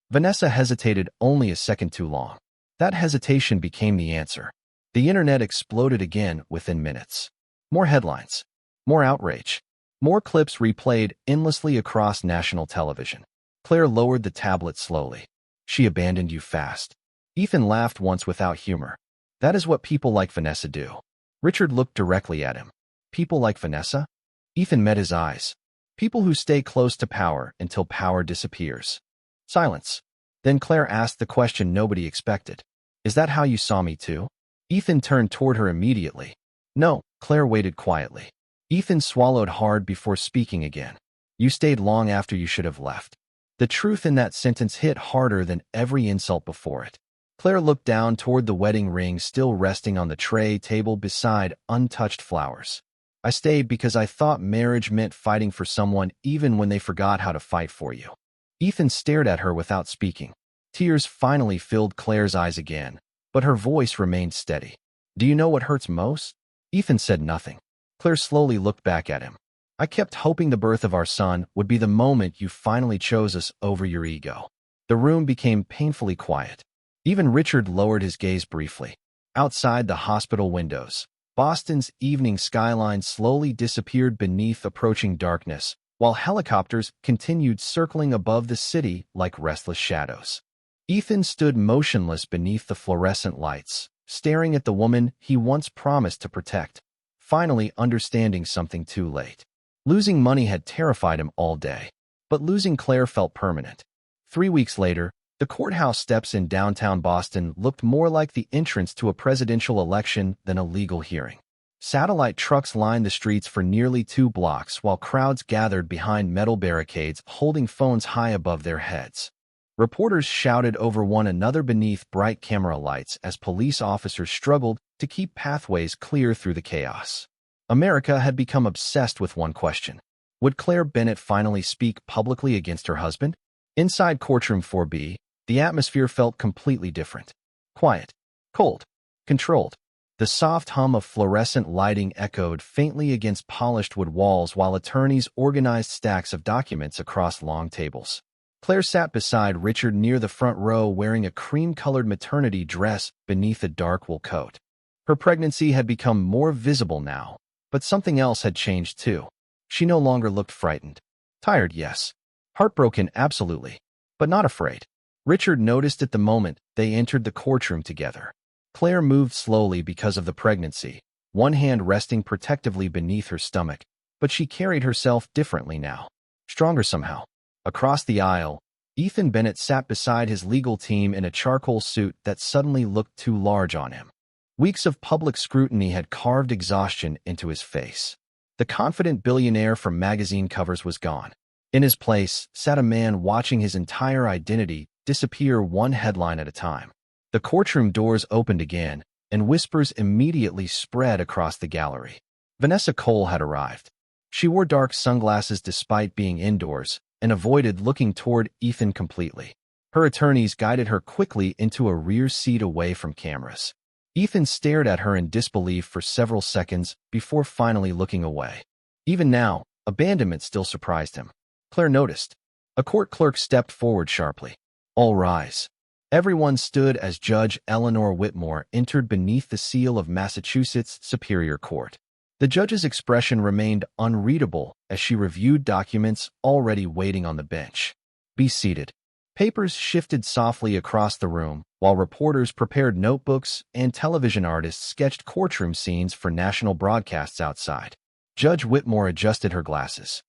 Vanessa hesitated only a second too long. That hesitation became the answer. The internet exploded again within minutes. More headlines. More outrage. More clips replayed endlessly across national television. Claire lowered the tablet slowly. "She abandoned you fast." Ethan laughed once without humor. "That is what people like Vanessa do." Richard looked directly at him. "People like Vanessa?" Ethan met his eyes. "People who stay close to power until power disappears." Silence. Then Claire asked the question nobody expected. "Is that how you saw me too?" Ethan turned toward her immediately. No, Claire waited quietly. Ethan swallowed hard before speaking again. You stayed long after you should have left. The truth in that sentence hit harder than every insult before it. Claire looked down toward the wedding ring still resting on the tray table beside untouched flowers. I stayed because I thought marriage meant fighting for someone even when they forgot how to fight for you. Ethan stared at her without speaking. Tears finally filled Claire's eyes again, but her voice remained steady. Do you know what hurts most? Ethan said nothing. Claire slowly looked back at him. I kept hoping the birth of our son would be the moment you finally chose us over your ego. The room became painfully quiet. Even Richard lowered his gaze briefly. Outside the hospital windows, Boston's evening skyline slowly disappeared beneath approaching darkness, while helicopters continued circling above the city like restless shadows. Ethan stood motionless beneath the fluorescent lights, staring at the woman he once promised to protect, finally understanding something too late. Losing money had terrified him all day, but losing Claire felt permanent. 3 weeks later, the courthouse steps in downtown Boston looked more like the entrance to a presidential election than a legal hearing. Satellite trucks lined the streets for nearly 2 blocks while crowds gathered behind metal barricades holding phones high above their heads. Reporters shouted over one another beneath bright camera lights as police officers struggled to keep pathways clear through the chaos. America had become obsessed with one question. Would Claire Bennett finally speak publicly against her husband? Inside courtroom 4B, the atmosphere felt completely different. Quiet, cold, controlled. The soft hum of fluorescent lighting echoed faintly against polished wood walls while attorneys organized stacks of documents across long tables. Claire sat beside Richard near the front row wearing a cream-colored maternity dress beneath a dark wool coat. Her pregnancy had become more visible now, but something else had changed too. She no longer looked frightened. Tired, yes. Heartbroken, absolutely. But not afraid. Richard noticed at the moment they entered the courtroom together. Claire moved slowly because of the pregnancy, one hand resting protectively beneath her stomach, but she carried herself differently now. Stronger somehow. Across the aisle, Ethan Bennett sat beside his legal team in a charcoal suit that suddenly looked too large on him. Weeks of public scrutiny had carved exhaustion into his face. The confident billionaire from magazine covers was gone. In his place sat a man watching his entire identity disappear one headline at a time. The courtroom doors opened again, and whispers immediately spread across the gallery. Vanessa Cole had arrived. She wore dark sunglasses despite being indoors, and avoided looking toward Ethan completely. Her attorneys guided her quickly into a rear seat away from cameras. Ethan stared at her in disbelief for several seconds before finally looking away. Even now, abandonment still surprised him. Claire noticed. A court clerk stepped forward sharply. All rise. Everyone stood as Judge Eleanor Whitmore entered beneath the seal of Massachusetts Superior Court. The judge's expression remained unreadable as she reviewed documents already waiting on the bench. Be seated. Papers shifted softly across the room, while reporters prepared notebooks and television artists sketched courtroom scenes for national broadcasts outside. Judge Whitmore adjusted her glasses.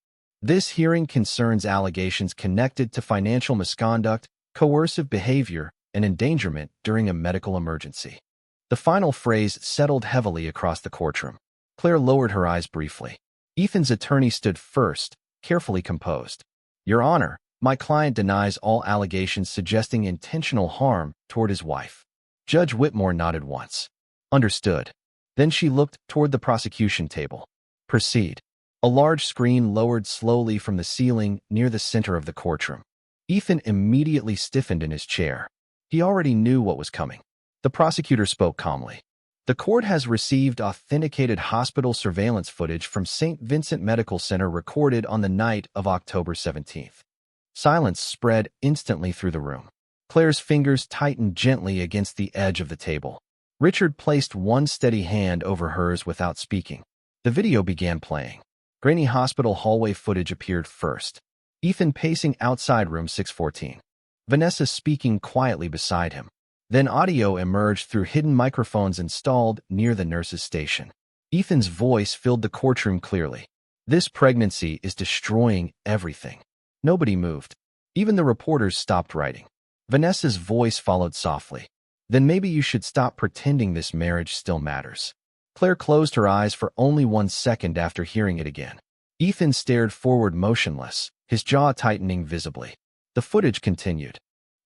This hearing concerns allegations connected to financial misconduct, coercive behavior, and endangerment during a medical emergency. The final phrase settled heavily across the courtroom. Claire lowered her eyes briefly. Ethan's attorney stood first, carefully composed. Your Honor, my client denies all allegations suggesting intentional harm toward his wife. Judge Whitmore nodded once. Understood. Then she looked toward the prosecution table. Proceed. A large screen lowered slowly from the ceiling near the center of the courtroom. Ethan immediately stiffened in his chair. He already knew what was coming. The prosecutor spoke calmly. The court has received authenticated hospital surveillance footage from St. Vincent Medical Center recorded on the night of October 17th. Silence spread instantly through the room. Claire's fingers tightened gently against the edge of the table. Richard placed one steady hand over hers without speaking. The video began playing. Grainy hospital hallway footage appeared first. Ethan pacing outside room 614. Vanessa speaking quietly beside him. Then audio emerged through hidden microphones installed near the nurse's station. Ethan's voice filled the courtroom clearly. This pregnancy is destroying everything. Nobody moved. Even the reporters stopped writing. Vanessa's voice followed softly. Then maybe you should stop pretending this marriage still matters. Claire closed her eyes for only 1 second after hearing it again. Ethan stared forward motionless, his jaw tightening visibly. The footage continued.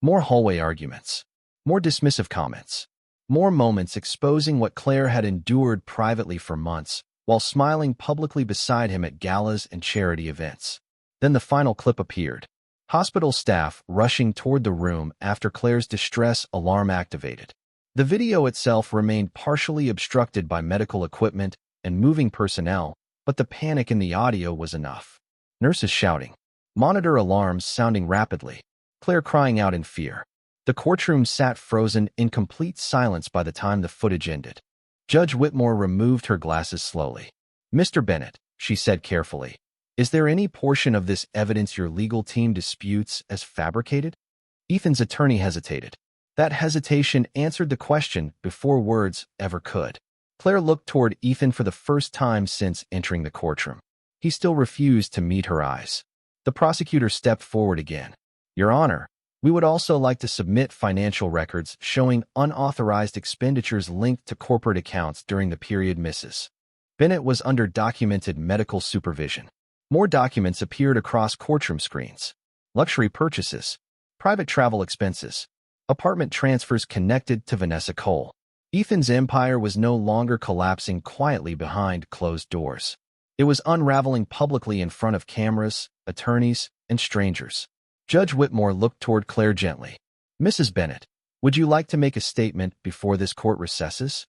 More hallway arguments. More dismissive comments. More moments exposing what Claire had endured privately for months, while smiling publicly beside him at galas and charity events. Then the final clip appeared. Hospital staff rushing toward the room after Claire's distress alarm activated. The video itself remained partially obstructed by medical equipment and moving personnel, but the panic in the audio was enough. Nurses shouting. Monitor alarms sounding rapidly. Claire crying out in fear. The courtroom sat frozen in complete silence by the time the footage ended. Judge Whitmore removed her glasses slowly. "Mr. Bennett," she said carefully, "is there any portion of this evidence your legal team disputes as fabricated?" Ethan's attorney hesitated. That hesitation answered the question before words ever could. Claire looked toward Ethan for the first time since entering the courtroom. He still refused to meet her eyes. The prosecutor stepped forward again. "Your Honor, we would also like to submit financial records showing unauthorized expenditures linked to corporate accounts during the period Mrs. Bennett was under documented medical supervision." More documents appeared across courtroom screens. Luxury purchases, private travel expenses, apartment transfers connected to Vanessa Cole. Ethan's empire was no longer collapsing quietly behind closed doors. It was unraveling publicly in front of cameras, attorneys, and strangers. Judge Whitmore looked toward Claire gently. "Mrs. Bennett, would you like to make a statement before this court recesses?"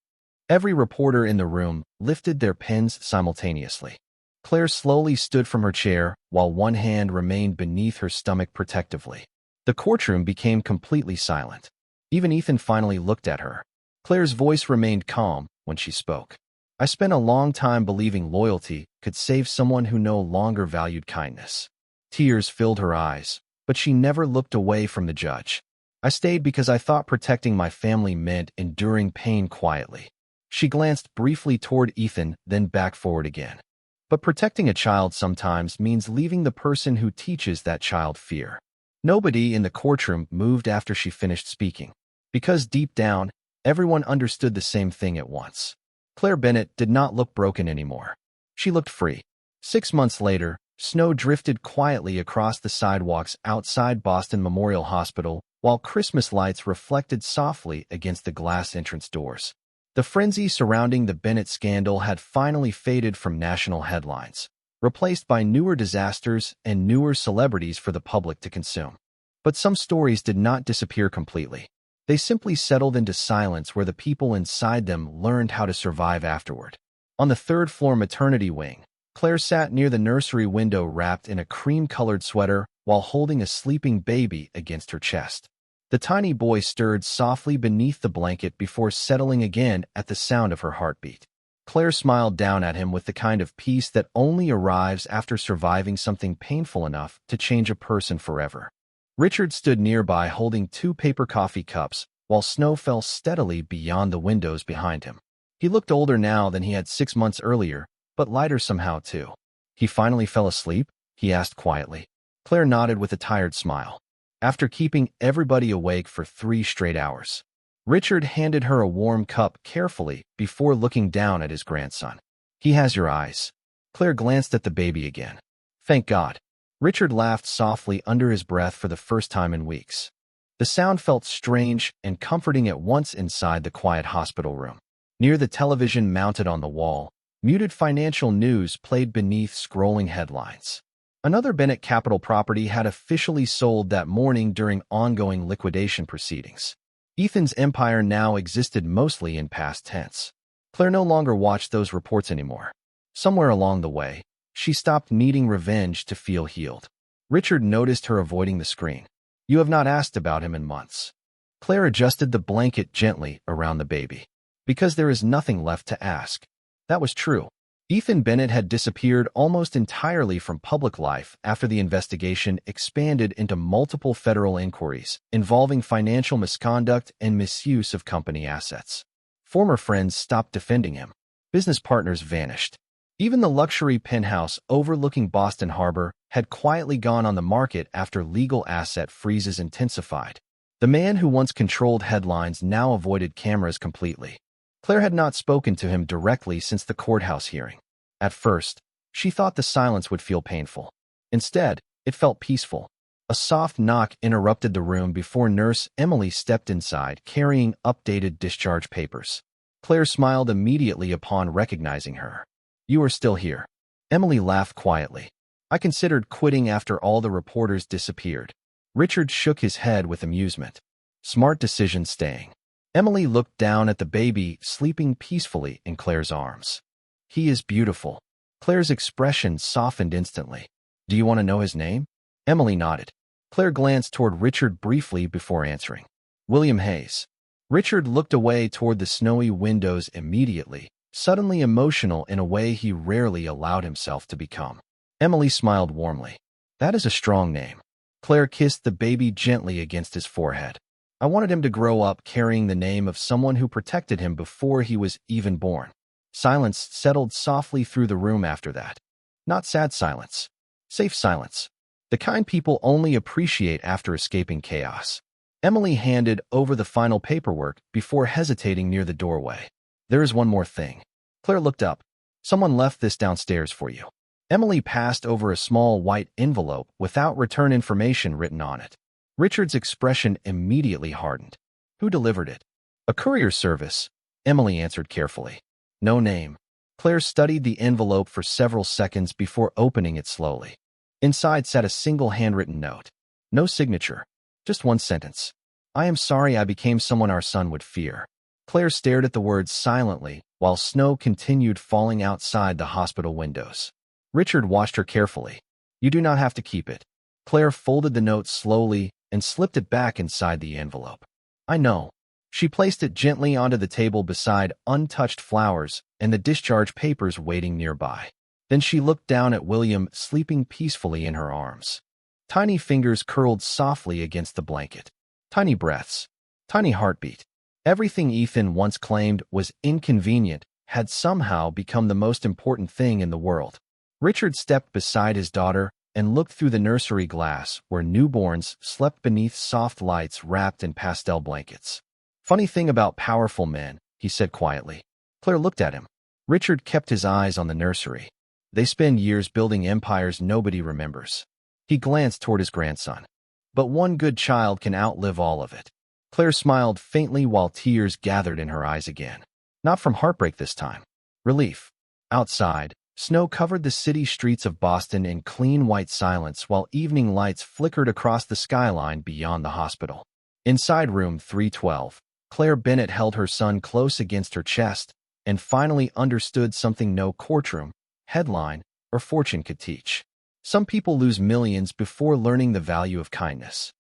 Every reporter in the room lifted their pens simultaneously. Claire slowly stood from her chair while one hand remained beneath her stomach protectively. The courtroom became completely silent. Even Ethan finally looked at her. Claire's voice remained calm when she spoke. "I spent a long time believing loyalty could save someone who no longer valued kindness." Tears filled her eyes, but she never looked away from the judge. "I stayed because I thought protecting my family meant enduring pain quietly." She glanced briefly toward Ethan, then back forward again. "But protecting a child sometimes means leaving the person who teaches that child fear." Nobody in the courtroom moved after she finished speaking, because deep down, everyone understood the same thing at once. Claire Bennett did not look broken anymore. She looked free. 6 months later, snow drifted quietly across the sidewalks outside Boston Memorial Hospital, while Christmas lights reflected softly against the glass entrance doors. The frenzy surrounding the Bennett scandal had finally faded from national headlines, replaced by newer disasters and newer celebrities for the public to consume. But some stories did not disappear completely. They simply settled into silence where the people inside them learned how to survive afterward. On the third-floor maternity wing, Claire sat near the nursery window wrapped in a cream-colored sweater while holding a sleeping baby against her chest. The tiny boy stirred softly beneath the blanket before settling again at the sound of her heartbeat. Claire smiled down at him with the kind of peace that only arrives after surviving something painful enough to change a person forever. Richard stood nearby holding 2 paper coffee cups while snow fell steadily beyond the windows behind him. He looked older now than he had 6 months earlier, but lighter somehow too. "He finally fell asleep?" he asked quietly. Claire nodded with a tired smile. "After keeping everybody awake for 3 straight hours." Richard handed her a warm cup carefully before looking down at his grandson. "He has your eyes." Claire glanced at the baby again. "Thank God." Richard laughed softly under his breath for the first time in weeks. The sound felt strange and comforting at once inside the quiet hospital room. Near the television mounted on the wall, muted financial news played beneath scrolling headlines. Another Bennett Capital property had officially sold that morning during ongoing liquidation proceedings. Ethan's empire now existed mostly in past tense. Claire no longer watched those reports anymore. Somewhere along the way, she stopped needing revenge to feel healed. Richard noticed her avoiding the screen. "You have not asked about him in months." Claire adjusted the blanket gently around the baby. "Because there is nothing left to ask." That was true. Ethan Bennett had disappeared almost entirely from public life after the investigation expanded into multiple federal inquiries involving financial misconduct and misuse of company assets. Former friends stopped defending him. Business partners vanished. Even the luxury penthouse overlooking Boston Harbor had quietly gone on the market after legal asset freezes intensified. The man who once controlled headlines now avoided cameras completely. Claire had not spoken to him directly since the courthouse hearing. At first, she thought the silence would feel painful. Instead, it felt peaceful. A soft knock interrupted the room before Nurse Emily stepped inside, carrying updated discharge papers. Claire smiled immediately upon recognizing her. "You are still here." Emily laughed quietly. "I considered quitting after all the reporters disappeared." Richard shook his head with amusement. "Smart decision staying." Emily looked down at the baby sleeping peacefully in Claire's arms. "He is beautiful." Claire's expression softened instantly. "Do you want to know his name?" Emily nodded. Claire glanced toward Richard briefly before answering. "William Hayes." Richard looked away toward the snowy windows immediately, suddenly emotional in a way he rarely allowed himself to become. Emily smiled warmly. "That is a strong name." Claire kissed the baby gently against his forehead. "I wanted him to grow up carrying the name of someone who protected him before he was even born." Silence settled softly through the room after that. Not sad silence. Safe silence. The kind people only appreciate after escaping chaos. Emily handed over the final paperwork before hesitating near the doorway. "There is one more thing." Claire looked up. "Someone left this downstairs for you." Emily passed over a small white envelope without return information written on it. Richard's expression immediately hardened. "Who delivered it?" "A courier service," Emily answered carefully. "No name." Claire studied the envelope for several seconds before opening it slowly. Inside sat a single handwritten note. No signature. Just one sentence. "I am sorry I became someone our son would fear." Claire stared at the words silently while snow continued falling outside the hospital windows. Richard watched her carefully. "You do not have to keep it." Claire folded the note slowly and slipped it back inside the envelope. "I know." She placed it gently onto the table beside untouched flowers and the discharge papers waiting nearby. Then she looked down at William sleeping peacefully in her arms. Tiny fingers curled softly against the blanket. Tiny breaths. Tiny heartbeat. Everything Ethan once claimed was inconvenient had somehow become the most important thing in the world. Richard stepped beside his daughter and looked through the nursery glass where newborns slept beneath soft lights wrapped in pastel blankets. "Funny thing about powerful men," he said quietly. Claire looked at him. Richard kept his eyes on the nursery. "They spend years building empires nobody remembers." He glanced toward his grandson. "But one good child can outlive all of it." Claire smiled faintly while tears gathered in her eyes again. Not from heartbreak this time. Relief. Outside, snow covered the city streets of Boston in clean white silence while evening lights flickered across the skyline beyond the hospital. Inside room 312, Claire Bennett held her son close against her chest and finally understood something no courtroom, headline, or fortune could teach. Some people lose millions before learning the value of kindness.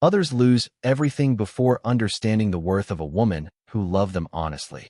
Others lose everything before understanding the worth of a woman who loved them honestly.